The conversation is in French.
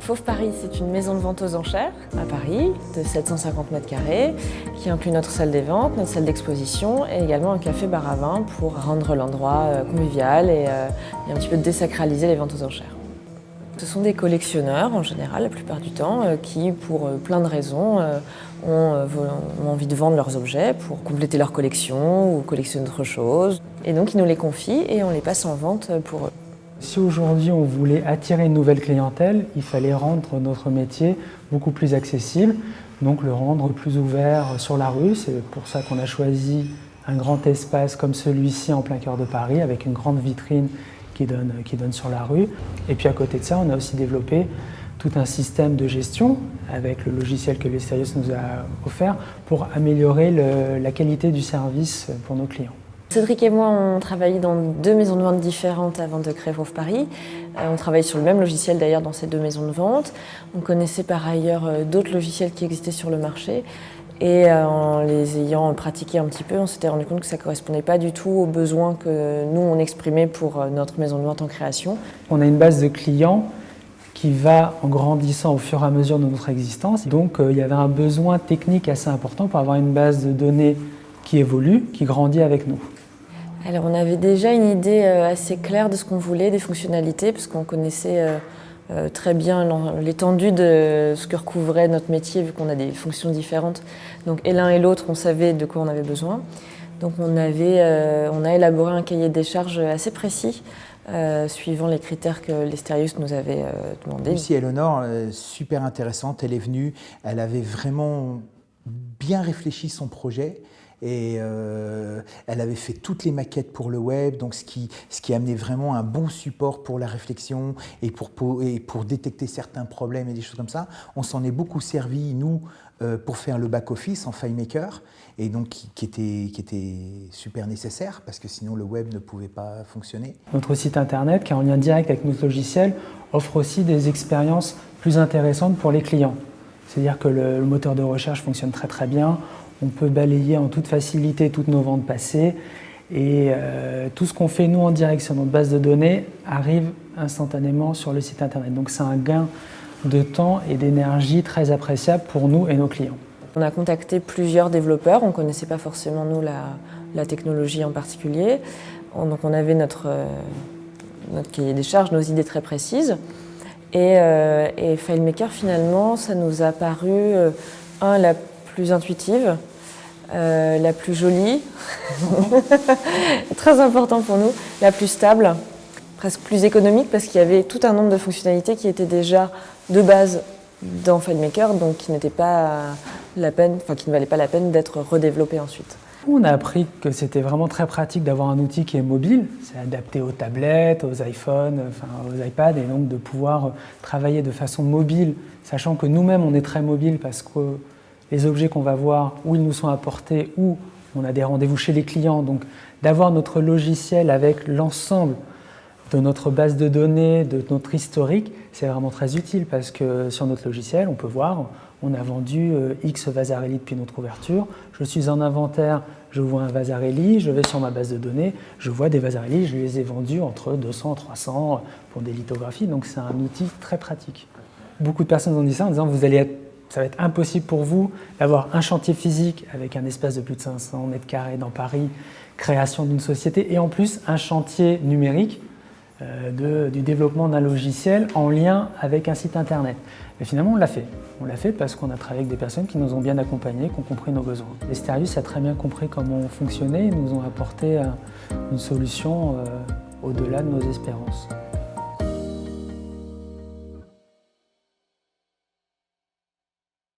Fauve Paris, c'est une maison de vente aux enchères à Paris de 750 m² qui inclut notre salle des ventes, notre salle d'exposition et également un café-bar à vin pour rendre l'endroit convivial et un petit peu désacraliser les ventes aux enchères. Ce sont des collectionneurs en général, la plupart du temps, qui pour plein de raisons ont envie de vendre leurs objets pour compléter leur collection ou collectionner autre chose. Et donc ils nous les confient et on les passe en vente pour eux. Si aujourd'hui on voulait attirer une nouvelle clientèle, il fallait rendre notre métier beaucoup plus accessible, donc le rendre plus ouvert sur la rue. C'est pour ça qu'on a choisi un grand espace comme celui-ci en plein cœur de Paris, avec une grande vitrine qui donne sur la rue. Et puis à côté de ça, on a aussi développé tout un système de gestion avec le logiciel que Lesterius nous a offert pour améliorer la qualité du service pour nos clients. Cédric et moi, on travaillait dans deux maisons de vente différentes avant de créer Fauve Paris. On travaillait sur le même logiciel d'ailleurs dans ces deux maisons de vente. On connaissait par ailleurs d'autres logiciels qui existaient sur le marché. Et en les ayant pratiqués un petit peu, on s'était rendu compte que ça ne correspondait pas du tout aux besoins que nous, on exprimait pour notre maison de vente en création. On a une base de clients qui va en grandissant au fur et à mesure de notre existence. Donc il y avait un besoin technique assez important pour avoir une base de données qui évolue, qui grandit avec nous. Alors on avait déjà une idée assez claire de ce qu'on voulait, des fonctionnalités, parce qu'on connaissait très bien l'étendue de ce que recouvrait notre métier, vu qu'on a des fonctions différentes. Donc et l'un et l'autre, on savait de quoi on avait besoin. Donc on a élaboré un cahier des charges assez précis, suivant les critères que Lesterius nous avait demandé. Lucie Eleonore, super intéressante, elle est venue, elle avait vraiment bien réfléchi son projet. Et elle avait fait toutes les maquettes pour le web, donc ce qui amenait vraiment un bon support pour la réflexion et pour détecter certains problèmes et des choses comme ça. On s'en est beaucoup servi, nous, pour faire le back-office en FileMaker, et donc qui était super nécessaire, parce que sinon le web ne pouvait pas fonctionner. Notre site internet, qui est en lien direct avec notre logiciel, offre aussi des expériences plus intéressantes pour les clients. C'est-à-dire que le moteur de recherche fonctionne très très bien. On peut balayer en toute facilité toutes nos ventes passées et tout ce qu'on fait nous en direct sur notre base de données arrive instantanément sur le site internet. Donc c'est un gain de temps et d'énergie très appréciable pour nous et nos clients. On a contacté plusieurs développeurs, on ne connaissait pas forcément nous la technologie en particulier. Donc on avait notre cahier des charges, nos idées très précises. Et FileMaker finalement, ça nous a paru la plus intuitive, la plus jolie, très important pour nous, la plus stable, presque plus économique parce qu'il y avait tout un nombre de fonctionnalités qui étaient déjà de base dans FileMaker, donc qui n'étaient pas la peine, qui ne valaient pas la peine d'être redéveloppées ensuite. On a appris que c'était vraiment très pratique d'avoir un outil qui est mobile, c'est adapté aux tablettes, aux iPhones, aux iPads, et donc de pouvoir travailler de façon mobile, sachant que nous-mêmes on est très mobile parce que les objets qu'on va voir, où ils nous sont apportés, ou on a des rendez-vous chez les clients. Donc d'avoir notre logiciel avec l'ensemble de notre base de données, de notre historique, c'est vraiment très utile parce que sur notre logiciel, on peut voir, on a vendu X Vasarely depuis notre ouverture. Je suis en inventaire, je vois un Vasarely, je vais sur ma base de données, je vois des Vasarely, je les ai vendus entre 200 et 300 pour des lithographies. Donc c'est un outil très pratique. Beaucoup de personnes ont dit ça en disant ça va être impossible pour vous d'avoir un chantier physique avec un espace de plus de 500 m² dans Paris, création d'une société, et en plus un chantier numérique du développement d'un logiciel en lien avec un site internet. Mais finalement, on l'a fait. On l'a fait parce qu'on a travaillé avec des personnes qui nous ont bien accompagnés, qui ont compris nos besoins. Lesterius a très bien compris comment on fonctionnait et nous ont apporté une solution au-delà de nos espérances.